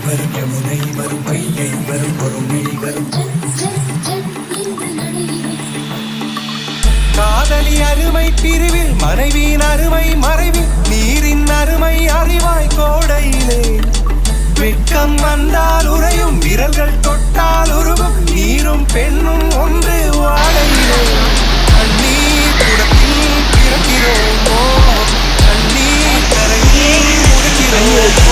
வரும் யமுனை வரும் பையை வரும் பொறுமை வரும் காதலி அருமை பிரிவில் மனைவியின் அருமை மறைவில் நீரின் அருமை அறிவாய் கோடையிலே வெட்கம் வந்தால் உறையும் விரல்கள் தொட்டால் உருகும் நீரும் பெண்ணும் ஒன்று வாழையிலே கண்ணீர் குடத்தில் பிறக்கிறோமோ கண்ணீர் கரையில் முடிக்கிறோம்